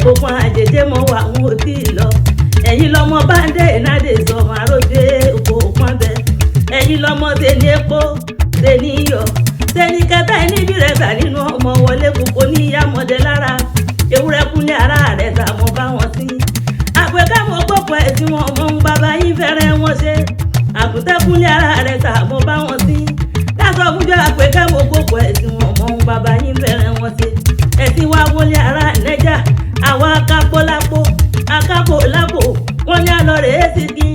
òkun àjèjé mo wà ń ò tí ì lọ ẹ̀yin lọmọ báńdé ìnádé sọ àròdé òkò òpọn bẹ ẹ̀yin lọmọ tẹni epo tẹni iyọ̀ tẹni kẹta ẹni bí rẹ tà nínú ọmọ wọlé kókó ní ìyàmọdé lára ewúrẹ́ kúnlẹ̀ ara rẹ tà mọ bá wọn sí àpẹká mo gbọ́pọ̀ ẹ̀ tí wọn mọ ń bàbá yín fẹ́rẹ̀ wọn ṣe àgùntẹ́ kúnlẹ̀ ara rẹ tà mọ bá wọn sí dáṣọ fúnjọ àpẹká mo gbọ́pọ̀ ẹ̀ tí wọn mọ ń bàbá yín fẹ́rẹ̀ wọn ṣe ẹ̀sìn wa wọlé ara nẹ́jà àwa akápò lápò akápò lápò wọn ní alọ́rẹ̀ èsì kí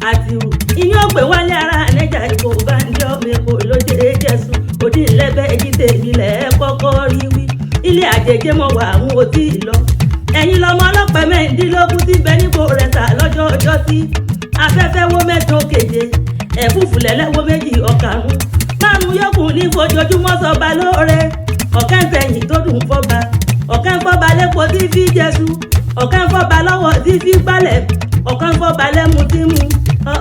àti rù ìyẹn ògbé wálé ara nẹ́jà ìkó bá ń jọ mẹ́kò lóde jésù òdì ńlẹ́bẹ̀ èjìdè ìbílẹ̀ kọ́kọ́ rí wí ilé àjèjé mọ̀ wà àwọn òtí lọ ẹ̀yin lọmọ ọlọ́pẹ́ mẹ́rìndínlógún tí bẹ nípò rẹ̀ tà lọ́jọ́ ọjọ́ sí afẹ́fẹ́ wo mẹ́tò keje ẹ̀fúùfù lẹ́lẹ́wọ́ méjì ọ̀kàrún márùn yòókù ní fojoojúmọ́ sọba lóore ọ̀kẹ́ ń fẹ̀yìn tó dùn fọ́ba ọ̀kẹ́ ń fọ́ba lẹ́pọ̀ tí fi jésù ọ̀kẹ́ ń fọ́ba lọ́wọ́ tí fi gbálẹ̀ ọ̀kẹ́ ń fọ́ba lẹ́mu tí mu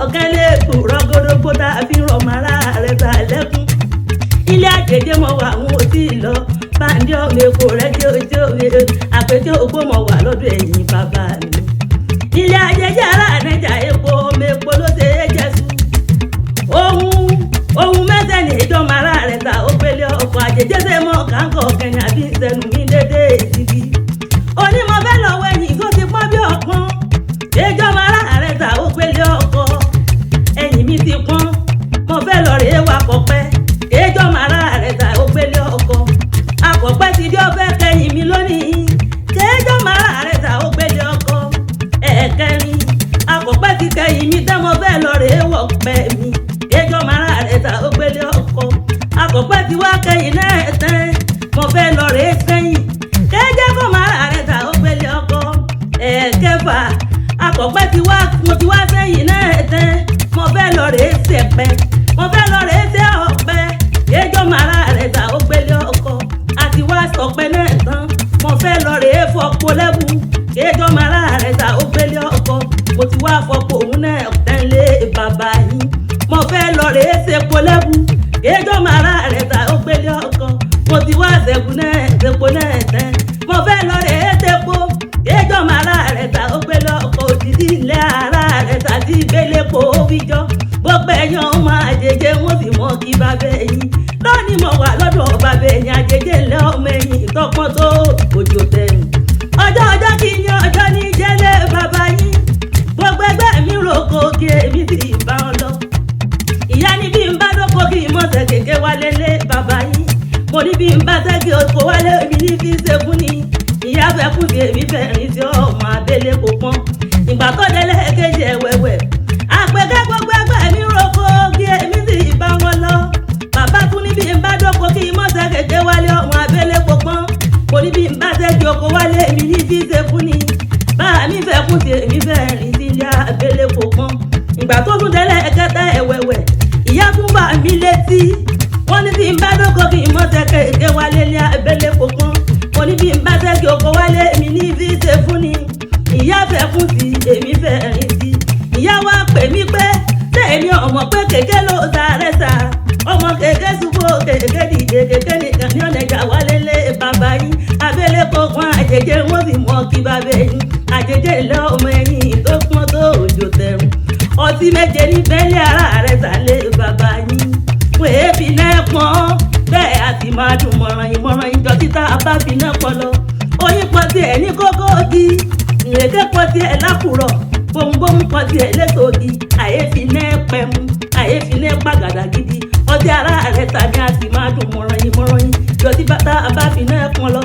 ọ̀kẹ́ lè kú rọ́gọ́dọ́gbó tá a fi rọ̀mọ́ ara rẹ̀ tà lẹ́kún ilé àjèjé mọ̀ wà àwọn òtí lọ báńdé ọmọ èkó rẹ̀ tí ó àpèjọ ògbómọ̀ wà lọ́dọ̀ ẹ̀yìn bàbá mi ilé àjèjé ara nẹ́jà epo ọmọ èkó ló ṣe é jésù ohun mẹ́sẹ̀ ní ìjọba ara rẹ̀ ta ó gbélé ọkọ̀ àjèjé ṣe mọ́ káńkọ̀ kẹyìn àbí ìṣẹ̀nu mi dédé ìsìnkì onímọ̀ fẹ́ lọ́wọ́ ẹ̀yìn tó ti pọ́n bí ọ̀pọ̀n ìjọba ara rẹ̀ ta ó gbélé ọkọ̀ ẹ̀yìn mi ti pọ́n mo fẹ́ lọ rèé wa pọ̀pẹ́ ìjọba ara rẹ̀ ta ó gbélé ọkọ̀ àpọ̀pẹ́ ti dé ọ̀fẹ́ kẹyìn mi lónìí ìjọba ara rẹ̀ ta ó gbélé ọkọ̀ ẹ̀ẹ̀kẹrin àpọ̀pẹ́ ti kẹyìn mi tẹ́ mo fẹ́ lọ rèé wọ̀ pẹ́ mi ìjọba ara rẹ̀ ta ó gbélé ọkọ̀ àpọ̀pẹ́ ti wá kẹyìn náà tẹ́ mo fẹ́ lọ rèé sẹ́yìn kẹ́jẹ́ kó máa rẹ̀ ta ó gbélé ọkọ̀ ẹ̀ẹ̀kẹfà àpọ̀pẹ́ mo ti wá sẹ́yìn náà tẹ́ mo fẹ́ lọ rèé sẹ̀pẹ́ mo fẹ́ lọ rèé sẹ́ ọ̀pẹ́ ìjọba ara rẹ̀ ta ó gbélé ọkọ̀ àti wá sọ̀pẹ́ náà tán mo fẹ́ lọ rèé fọpo lẹ́bù ìjọba ara rẹ̀ ta ó gbélé ọkọ̀ mo ti wá fọpo òun náà tẹ́lẹ̀ bàbá yín mo fẹ́ lọ rèé sepo lẹ́bù ìjọba ara rẹ̀ ta ó gbélé ọkọ̀ mo ti wá sepo náà tẹ́ mo fẹ́ lọ rèé sepo ìjọba ara rẹ̀ ta ó gbélé ọkọ̀ òdìdí ilé ara rẹ̀ ta ti gbélé po wíjọ́ gbogbo ẹ̀yàn ọmọ àjèjé wọn sì mọ kí bàbá ẹ̀yìn lónìí mo wà lọ́dọ̀ bàbá ẹ̀yìn àjèjé ńlẹ́ ọmọ ẹ̀yìn tọpọ́n tó òjò tẹ̀rù ọjọ́ kí ni ọjọ́ ní jẹ́lé bàbá yín gbogbo ẹgbẹ́ mi roko kí èmi sì bá wọn lọ ìyá ní bí n bá dóko kí mọ̀sẹ̀ kéke wálé lé bàbá yín mo ní bí n bá sẹ́kì oko wálé mi ní fi ṣe fún ni ìyá fẹ́ kú sí èmi fẹ́ rìn sí ọmọ abẹ́lé kò pọ́n ìgbà tó délé kejì ẹ̀wẹ̀wẹ̀ àpèkẹ́ gbogbo ẹgbẹ́ mi roko kí èmi sì bá wọn lọ bàbá tún ní bí n bá dóko kí mọ̀sẹ̀ kéke wálé ọmọ abẹ́lé kò pọ́n mo ní bí n bá sẹ́kì oko wálé mi ní fi ṣe fún ni báà mi fẹ́ kú sí èmi fẹ́ rìn sí ilé abẹ́lé kò pọ́n ìgbà tó tún délé kẹta ẹ̀wẹ̀wẹ̀ ìyá tún bá mi létí wọ́n ní bí n bá dóko kí n mọ̀sẹ̀ kéke wálé ilé abẹ́lé kò pọ́n mo ní bí n bá sẹ́kì oko wálé mi ní fi ṣe fún ni ìyá fẹ́ kú sí èmi fẹ́ rìn sí ìyá wa pè mí pé tẹ̀mí ọmọ pé kéke ló sáré sá ọmọ kéke ṣubú kéke dìde kéke nìkan ní ọ̀nà ìjà wálé lé bàbá yín abẹ́lé kọ̀ọ̀kan àjèjé wọ́n sì mọ kí bàbá yín àjèjé ilé ọmọ ẹ̀yìn tó pọ́n tó òjò tẹ̀rù ọtí méje ní bẹ́lẹ̀ ara rẹ̀ sálé bàbá yín wọ́n èéfì náà pọ́n bẹ́ẹ̀ àti máa dùn mọ̀ràn ìjọ títà bá fi náà pọ̀ lọ oyin pọ̀ tiẹ̀ ní kókó di ìrèké pọ̀ tiẹ̀ lákùrọ̀ bóńbóń pọ̀ tiẹ̀ létòdì àyèfi náà pẹ̀mú àyèfi náà pàgàdà gidi ọtí ara rẹ̀ ta ni a sì máa dùn mọ̀ràn yín ìjọ tí bàtà bá fi náà pọ̀ lọ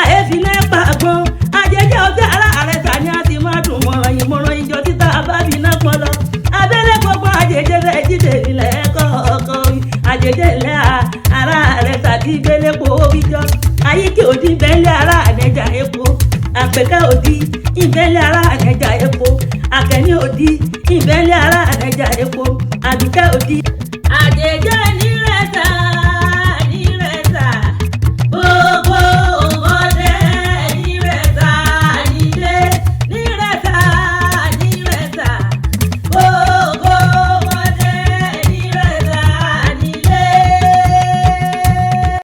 àyèfi náà pàgbọ́n àjẹjẹ ọtí ara rẹ̀ ta ni a sì máa dùn mọ̀ràn yín ìjọ títà bá fi náà pọ̀ lọ abẹ́lé gbogbo àjẹjẹ rẹ̀ jíde ìlẹ̀ kọ̀ọ̀kan àjẹjẹ ilẹ̀ ara rẹ̀ tàbí gbélé po wíjọ́ ayíkè òdì bẹ́ẹ̀lẹ̀ ara ànẹ́jà epo àpèkẹ́ òdì ìbẹ́ẹ̀lẹ̀ ara ànẹ́jà epo àkẹ́ni òdì ìbẹ́ẹ̀lẹ̀ ara ànẹ́jà epo àdùkẹ́ òdì àjẹjẹ